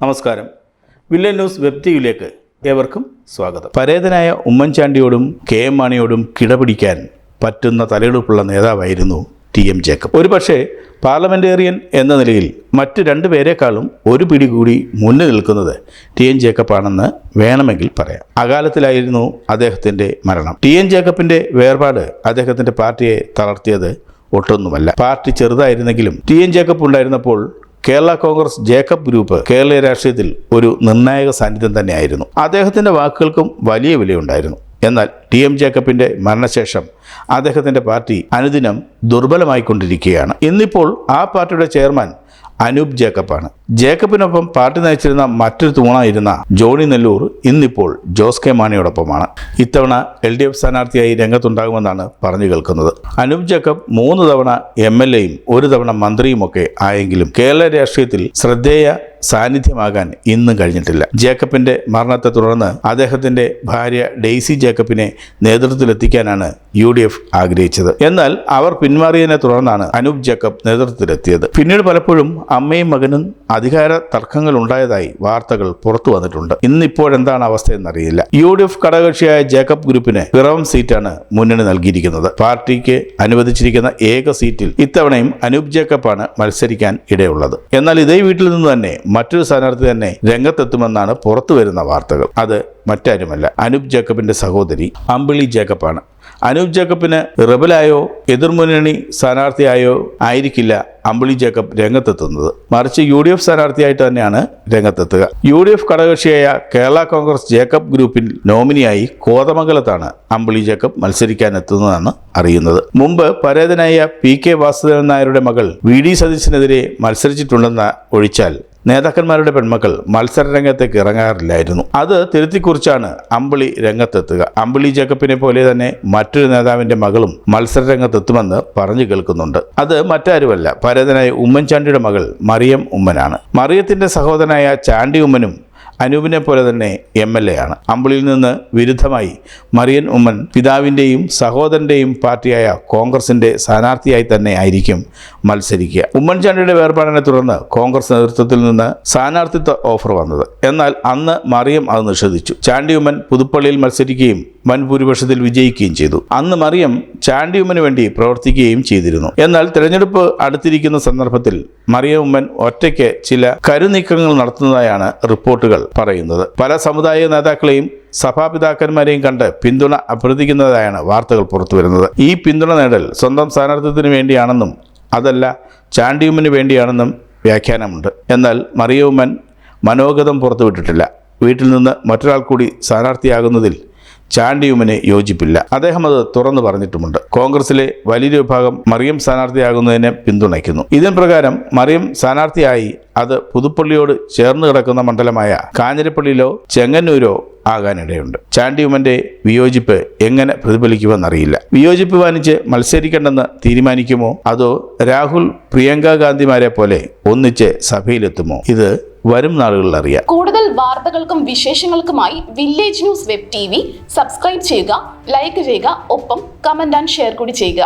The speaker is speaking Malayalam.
നമസ്കാരം. വില്ലേജ് ന്യൂസ് വെബ് ടിവിയിലേക്ക് ഏവർക്കും സ്വാഗതം. പരേതനായ ഉമ്മൻചാണ്ടിയോടും കെ എം മാണിയോടും കിടപിടിക്കാൻ പറ്റുന്ന തലയെടുപ്പുള്ള നേതാവായിരുന്നു ടി.എം. ജേക്കബ്. ഒരുപക്ഷെ പാർലമെൻറ്റേറിയൻ എന്ന നിലയിൽ മറ്റ് രണ്ടുപേരെക്കാളും ഒരു പിടി കൂടി മുന്നിൽ നിൽക്കുന്നത് ടി.എം. ജേക്കബാണെന്ന് വേണമെങ്കിൽ പറയാം. അകാലത്തിലായിരുന്നു അദ്ദേഹത്തിൻ്റെ മരണം. ടി.എം. ജേക്കബിൻ്റെ വേർപാട് അദ്ദേഹത്തിൻ്റെ പാർട്ടിയെ തളർത്തിയത് ഒട്ടൊന്നുമല്ല. പാർട്ടി ചെറുതായിരുന്നെങ്കിലും ടി.എം. ജേക്കബ് ഉണ്ടായിരുന്നപ്പോൾ കേരള കോൺഗ്രസ് ജേക്കബ് ഗ്രൂപ്പ് കേരളീയ രാഷ്ട്രീയത്തിൽ ഒരു നിർണായക സാന്നിധ്യം തന്നെയായിരുന്നു. അദ്ദേഹത്തിൻ്റെ വാക്കുകൾക്കും വലിയ വിലയുണ്ടായിരുന്നു. എന്നാൽ ടി.എം. ജേക്കബിൻ്റെ മരണശേഷം അദ്ദേഹത്തിൻ്റെ പാർട്ടി അനുദിനം ദുർബലമായിക്കൊണ്ടിരിക്കുകയാണ്. ഇന്നിപ്പോൾ ആ പാർട്ടിയുടെ ചെയർമാൻ അനൂപ് ജേക്കബാണ്. ജേക്കബിനൊപ്പം പാർട്ടി നയിച്ചിരുന്ന മറ്റൊരു തൂണായിരുന്ന ജോണി നെല്ലൂർ ഇന്നിപ്പോൾ ജോസ് കെ മാണിയോടൊപ്പമാണ്. ഇത്തവണ LDF സ്ഥാനാർത്ഥിയായി രംഗത്തുണ്ടാകുമെന്നാണ് പറഞ്ഞു കേൾക്കുന്നത്. അനൂപ് ജേക്കബ് 3 തവണ MLA-യും 1 തവണ മന്ത്രിയുമൊക്കെ ആയെങ്കിലും കേരള രാഷ്ട്രീയത്തിൽ ശ്രദ്ധേയ സാന്നിധ്യമാകാൻ ഇന്നും കഴിഞ്ഞിട്ടില്ല. ജേക്കബിൻ്റെ മരണത്തെ തുടർന്ന് അദ്ദേഹത്തിൻ്റെ ഭാര്യ ഡെയ്സി ജേക്കബിനെ നേതൃത്വത്തിലെത്തിക്കാനാണ് UDF ആഗ്രഹിച്ചത്. എന്നാൽ അവർ പിന്മാറിയതിനെ തുടർന്നാണ് അനൂപ് ജേക്കബ് നേതൃത്വത്തിലെത്തിയത്. പിന്നീട് പലപ്പോഴും അമ്മയും മകനും അധികാര തർക്കങ്ങൾ ഉണ്ടായതായി വാർത്തകൾ പുറത്തു വന്നിട്ടുണ്ട്. ഇന്നിപ്പോഴെന്താണ് അവസ്ഥയെന്നറിയില്ല. UDF ഘടകകക്ഷിയായ ജേക്കബ് ഗ്രൂപ്പിന് പിറവം സീറ്റാണ് മുന്നണി നൽകിയിരിക്കുന്നത്. പാർട്ടിക്ക് അനുവദിച്ചിരിക്കുന്ന ഏക സീറ്റിൽ ഇത്തവണയും അനൂപ് ജേക്കബാണ് മത്സരിക്കാൻ ഇടയുള്ളത്. എന്നാൽ ഇതേ വീട്ടിൽ നിന്ന് തന്നെ മറ്റൊരു സ്ഥാനാർത്ഥി തന്നെ രംഗത്തെത്തുമെന്നാണ് പുറത്തു വരുന്ന വാർത്തകൾ. അത് മറ്റാരുമല്ല, അനൂപ് ജേക്കബിന്റെ സഹോദരി അമ്പിളി ജേക്കബാണ്. അനൂപ് ജേക്കബിന് റിബലായോ എതിർമുന്നണി സ്ഥാനാർത്ഥിയായോ ആയിരിക്കില്ല അമ്പിളി ജേക്കബ് രംഗത്തെത്തുന്നത്. മറിച്ച് UDF സ്ഥാനാർത്ഥിയായിട്ട് തന്നെയാണ് രംഗത്തെത്തുക. UDF ഘടകകക്ഷിയായ കേരള കോൺഗ്രസ് ജേക്കബ് ഗ്രൂപ്പിൽ നോമിനിയായി കോതമംഗലത്താണ് അമ്പിളി ജേക്കബ് മത്സരിക്കാൻ എത്തുന്നതെന്ന് അറിയുന്നത്. മുമ്പ് പരേതനായ PK വാസുദേവൻ നായരുടെ മകൾ VD സതീശനെതിരെ മത്സരിച്ചിട്ടുണ്ടെന്ന് ഒഴിച്ചാൽ നേതാക്കന്മാരുടെ പെൺമക്കൾ മത്സര രംഗത്തേക്ക് ഇറങ്ങാറില്ലായിരുന്നു. അത് തിരുത്തിക്കുറിച്ചാണ് അമ്പിളി രംഗത്തെത്തുക. അമ്പിളി ജേക്കബിനെ പോലെ തന്നെ മറ്റൊരു നേതാവിന്റെ മകളും മത്സര രംഗത്തെത്തുമെന്ന് പറഞ്ഞു കേൾക്കുന്നുണ്ട്. അത് മറ്റാരുമല്ല, പരേതനായ ഉമ്മൻചാണ്ടിയുടെ മകൾ മറിയം ഉമ്മനാണ്. മറിയത്തിന്റെ സഹോദരനായ ചാണ്ടി ഉമ്മനും അനൂപിനെ പോലെ തന്നെ MLA ആണ്. അമ്പിളിയിൽ നിന്ന് വിരുദ്ധമായി മറിയൻ ഉമ്മൻ പിതാവിൻ്റെയും സഹോദരൻ്റെയും പാർട്ടിയായ കോൺഗ്രസിൻ്റെ സ്ഥാനാർത്ഥിയായി തന്നെ ആയിരിക്കും മത്സരിക്കുക. ഉമ്മൻചാണ്ടിയുടെ വേർപാടിനെ തുടർന്ന് കോൺഗ്രസ് നേതൃത്വത്തിൽ നിന്ന് സ്ഥാനാർത്ഥിത്വ ഓഫർ വന്നത്. എന്നാൽ അന്ന് മറിയം അത് നിഷേധിച്ചു. ചാണ്ടി ഉമ്മൻ പുതുപ്പള്ളിയിൽ മത്സരിക്കുകയും വൻ ഭൂരിപക്ഷത്തിൽ വിജയിക്കുകയും ചെയ്തു. അന്ന് മറിയം ചാണ്ടി ഉമ്മന് വേണ്ടി പ്രവർത്തിക്കുകയും ചെയ്തിരുന്നു. എന്നാൽ തിരഞ്ഞെടുപ്പ് അടുത്തിരിക്കുന്ന സന്ദർഭത്തിൽ മറിയം ഉമ്മൻ ഒറ്റയ്ക്ക് ചില കരുനീക്കങ്ങൾ നടത്തുന്നതായാണ് റിപ്പോർട്ടുകൾ പറയുന്നത്. പല സമുദായ നേതാക്കളെയും സഭാപിതാക്കന്മാരെയും കണ്ട് പിന്തുണ അഭ്യർത്ഥിക്കുന്നതായാണ് വാർത്തകൾ പുറത്തു വരുന്നത്. ഈ പിന്തുണ നേടൽ സ്വന്തം സ്ഥാനാർത്ഥിത്വത്തിന് വേണ്ടിയാണെന്നും അതല്ല ചാണ്ടിയുമ്മന് വേണ്ടിയാണെന്നും വ്യാഖ്യാനമുണ്ട്. എന്നാൽ മറിയമ്മൻ മനോഗതം പുറത്തുവിട്ടിട്ടില്ല. വീട്ടിൽ നിന്ന് മറ്റൊരാൾ കൂടി സ്ഥാനാർത്ഥിയാകുന്നതിൽ ചാണ്ടിയുമ്മന് യോജിപ്പില്ല. അദ്ദേഹം അത് തുറന്നു പറഞ്ഞിട്ടുമുണ്ട്. കോൺഗ്രസിലെ വലിയൊരു വിഭാഗം മറിയം സ്ഥാനാർത്ഥിയാകുന്നതിനെ പിന്തുണയ്ക്കുന്നു. ഇതിന് പ്രകാരം മറിയം സ്ഥാനാർത്ഥിയായി അത് പുതുപ്പള്ളിയോട് ചേർന്ന് കിടക്കുന്ന മണ്ഡലമായ കാഞ്ഞിരപ്പള്ളിയിലോ ചെങ്ങന്നൂരോ ആകാനിടയുണ്ട്. ചാണ്ടിയുമ്മന്റെ വിയോജിപ്പ് എങ്ങനെ പ്രതിഫലിക്കുമെന്നറിയില്ല. വിയോജിപ്പ് മാനിച്ച് മത്സരിക്കണ്ടെന്ന് തീരുമാനിക്കുമോ അതോ രാഹുൽ പ്രിയങ്ക ഗാന്ധിമാരെ പോലെ ഒന്നിച്ച് സഭയിലെത്തുമോ? ഇത് വരും നാളുകളിൽ അറിയാം. കൂടുതൽ വാർത്തകൾക്കും വിശേഷങ്ങൾക്കുമായി village news web TV subscribe ചെയ്യുക, ലൈക്ക് ചെയ്യുക, ഒപ്പം കമന്റ് ആൻഡ് ഷെയർ കൂടി ചെയ്യുക.